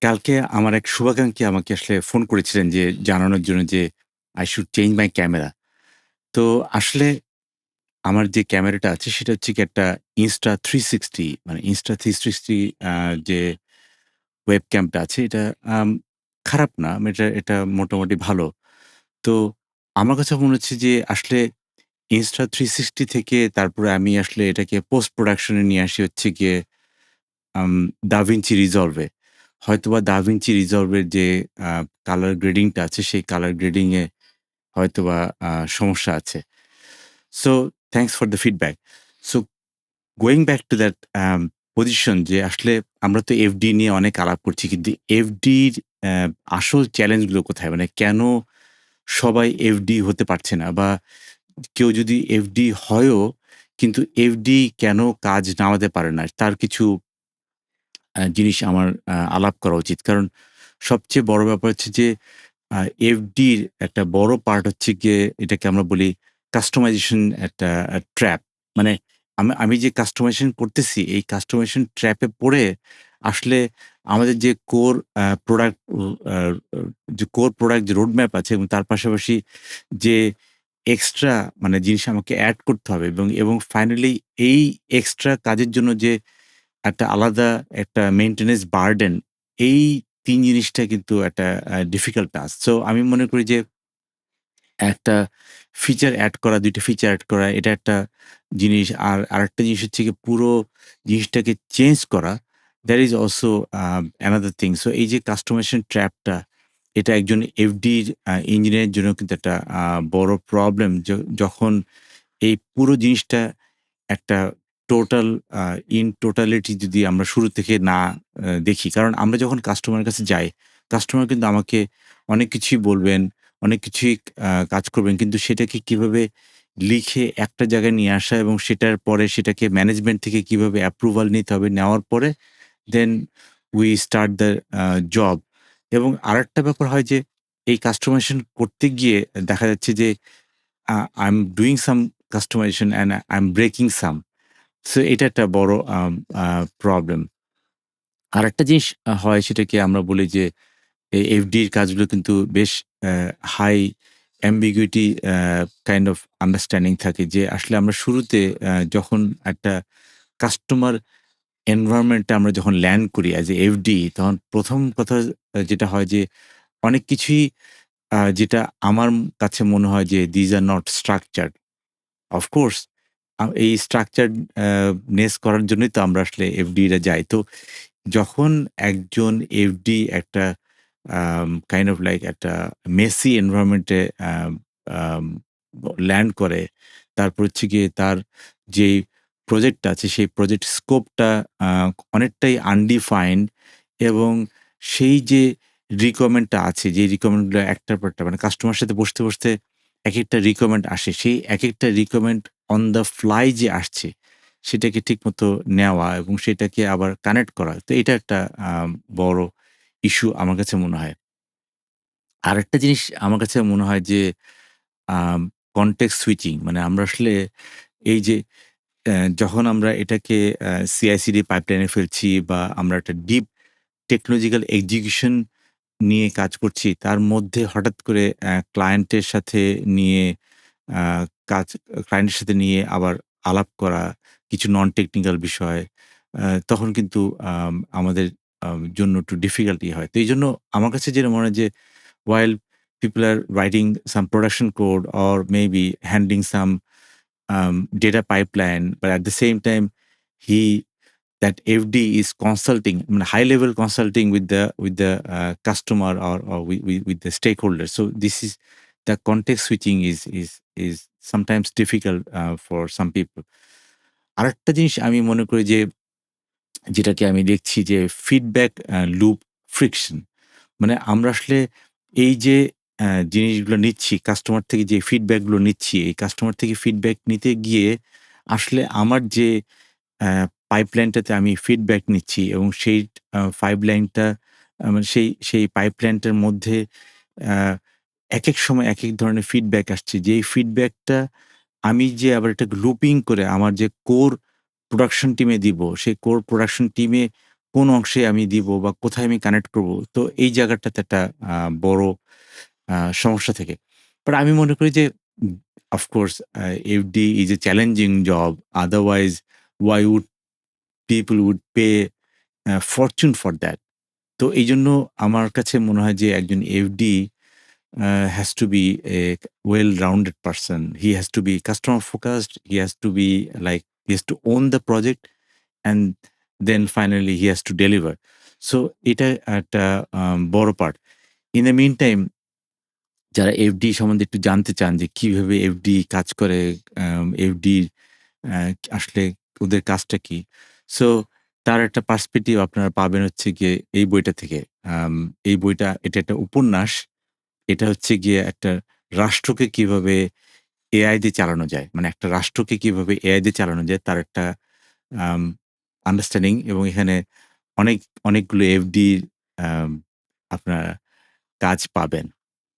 কালকে আমার এক শুভাকাঙ্ক্ষী আমাকে আসলে ফোন করেছিলেন যে জানানোর জন্য যে I should change my camera। তো আসলে আমার যে ক্যামেরাটা আছে সেটা হচ্ছে কি একটা Insta360 মানে Insta360 আ যে ওয়েব ক্যামটা আছে এটা আম খারাপ না। এটা মোটামুটি ভালো। তো আমার কাছে মনে হচ্ছে যে আসলে Insta360 থেকে তারপরে আমি আসলে এটাকে পোস্ট প্রোডাকশন এ নিয়ে আসি হচ্ছে গিয়ে DaVinci Resolve এ। হয়তোবা DaVinci Resolve এর যে আ কালার গ্রেডিং টা আছে সেই কালার গ্রেডিং এ হয়তোবা সমস্যা আছে। So thanks for the feedback. So going back to that position যে আসলে আমরা তো এফডি নিয়ে অনেক আলাপ করছি। কিন্তু এফডির আসল চ্যালেঞ্জ গুলো কোথায়? মানে কেন সবাই এফডি হতে পারছে না? বা কেউ যদি এফডি হয়ও কিন্তু এফডি কেন কাজ নামাতে পারে না? তার কিছু জিনিস আমার আলাপ করা উচিত। কারণ সবচেয়ে বড় ব্যাপার হচ্ছে যে আ এফডির একটা বড় পার্ট হচ্ছে গিয়ে এটাকে আমরা বলি কাস্টমাইজেশন একটা ট্র্যাপ। মানে আমি যে কাস্টমাইজেশন করতেছি, এই কাস্টমাইজেশন ট্র্যাপ এ পড়ে আসলে আমাদের যে কোর প্রোডাক্ট আ যে কোর প্রোডাক্ট যে রোড ম্যাপ আছে এবং তার পাশাপাশি যে এক্সট্রা মানে জিনিস আমাকে এড করতে হবে এবং ফাইনালি এই এক্সট্রা কাজের জন্য যে একটা আলাদা একটা মেইনটেন্যান্স বার্ডেন এই ৩ জিনিসটা কিন্তু একটা ডিফিকাল্ট টাস্ক। সো আমি মনে করি যে একটা ফিচার এড করা, ২ টা ফিচার এড করা এটা একটা জিনিস। আর আরেকটা জিনিস হচ্ছে গিয়ে পুরো জিনিসটাকে চেঞ্জ করা that is also another thing. So এই যে কাস্টমাইজেশন ট্র্যাপ টা এটা একজন এফডির ইঞ্জিনিয়ারের জন্য কিন্তু একটা বড় প্রবলেম। যখন এই পুরো জিনিসটা একটা টোটাল আ ইন টোটালিটি যদি আমরা শুরু থেকে না দেখি। কারণ আমরা যখন কাস্টমারের কাছে যাই, কাস্টমার কিন্তু আমাকে অনেক কিছুই বলবেন, অনেক কিছুই কাজ করবেন। কিন্তু সেটাকে কিভাবে লিখে একটা জায়গায় নিয়ে আসা এবং সেটার পরে সেটাকে ম্যানেজমেন্ট থেকে কিভাবে অ্যাপ্রুভাল নিতে হবে, নেওয়ার পরে then we start the job. এবং আরেকটা ব্যাপার হয় যে এই কাস্টমাইজেশন করতে গিয়ে দেখা যাচ্ছে যে I'm doing some customization and I'm breaking some. So এটা একটা বড় আম আ প্রবলেম। আরেকটা জিনিস হয় সেটাকে আমরা বলি যে এফডির কাজগুলো কিন্তু বেশ a high ambiguity kind of understanding থাকে যে আসলে আমরা শুরুতে যখন একটা কাস্টমার এনভায়রনমেন্ট এ আমরা যখন ল্যান্ড করি অ্যাজ এ এফডি তখন ১ম কথা যেটা হয় যে অনেক কিছুই যেটা আমার কাছে মনে হয় যে these are not structured. Of course এই স্ট্রাকচারড নেস করার জন্যই তো আমরা আসলে এফডি রা যাই। তো যখন একজন এফডি একটা কাইন্ড অফ লাইক একটা মেসি এনভায়রনমেন্ট এ আম আম ল্যান্ড করে, তারপর হচ্ছে গিয়ে তার যেই প্রজেক্টটা আছে সেই প্রজেক্ট স্কোপটা আ অনেকটাই আনডিফাইন্ড এবং সেই যে রিকোয়ারমেন্ট টা আছে, যে রিকোয়ারমেন্ট গুলো একটার পর একটা মানে কাস্টমারের সাথে বসতে একেকটা রিকোয়ারমেন্ট আসে। সেই একেকটা রিকোয়ারমেন্ট অন দ্য ফ্লাই যে আসছে, সেটাকে ঠিকমতো নেওয়া এবং সেটাকে আবার কানেক্ট করা। তো এটা একটা আ বড় ইস্যু আমার কাছে মনে হয়। আরেকটা জিনিস আমার কাছে মনে হয় যে আম কনটেক্সট সুইচিং মানে আমরা আসলে এই যে যখন আমরা এটাকে CI/CD পাইপলাইন এ ফেলছি বা আমরা একটা ডিপ টেকনোলজিক্যাল এক্সিকিউশন নিয়ে কাজ করছি, তার মধ্যে হঠাৎ করে ক্লায়েন্টের সাথে নিয়ে আ কাজ ক্লায়েন্টের সাথে নিয়ে আবার আলাপ করা, কিছু নন টেকনিক্যাল বিষয়, তখন কিন্তু আমাদের জন্য একটু ডিফিকাল্টি হয়। তো এইজন্য আমার কাছে যেটা মনে হয় যে while people are writing some production code or maybe handling some data pipeline, but at the same time, he that FD is consulting, I mean, high level consulting with the customer or with the stakeholders. So this is the context switching is sometimes difficult for some people. আরেকটা জিনিস আমি মনে করি যে যেটাকে আমি দেখছি যে ফিডব্যাক লুপ ফ্রিকশন। মানে আমরা আসলে এই যে জিনিসগুলো নিচ্ছি, কাস্টমার থেকে যে ফিডব্যাক গুলো নিচ্ছি, এই কাস্টমার থেকে ফিডব্যাক নিতে গিয়ে আসলে আমার যে পাইপলাইনটাতে আমি ফিডব্যাক নিচ্ছি এবং সেই পাইপলাইনটা মানে সেই পাইপলাইনটার মধ্যে আ একেক সময় একেক ধরনের ফিডব্যাক আসছে। যেই ফিডব্যাকটা আমি যে আবার এটাকে লুপিং করে আমার যে কোর প্রোডাকশন টিমে দিব, সেই কোর প্রোডাকশন টিমে কোন অংশে আমি দিব বা কোথায় আমি কানেক্ট করব। তো এই জায়গাটাতে একটা বড় সমস্যা থেকে। বাট আমি মনে করি যে of course FD is a challenging job. Otherwise why would people would pay fortune for that? তো এইজন্য আমার কাছে মনে হয় যে একজন FD has to be a well-rounded person. He has to be customer focused. He has to be like he has to own the project, and then finally he has to deliver. So এটা একটা বড় part. In the meantime, যারা FD সম্বন্ধে একটু জানতে চান যে কিভাবে এফডি কাজ করে, এফডি আ আসলে ওদের কাজটা কি? সো তার একটা পার্সপেক্টিভ আপনারা পাবেন হচ্ছে গিয়ে এই বইটা থেকে। আম এই বইটা এটা একটা উপন্যাস। এটা হচ্ছে গিয়ে একটা রাষ্ট্রকে কিভাবে এআই দিয়ে চালানো যায়। মানে একটা রাষ্ট্রকে কিভাবে এআই দিয়ে চালানো যায় তার একটা আম আন্ডারস্ট্যান্ডিং, এবং এখানে অনেক অনেকগুলো এফডি আম আপনারা কাজ পাবেন।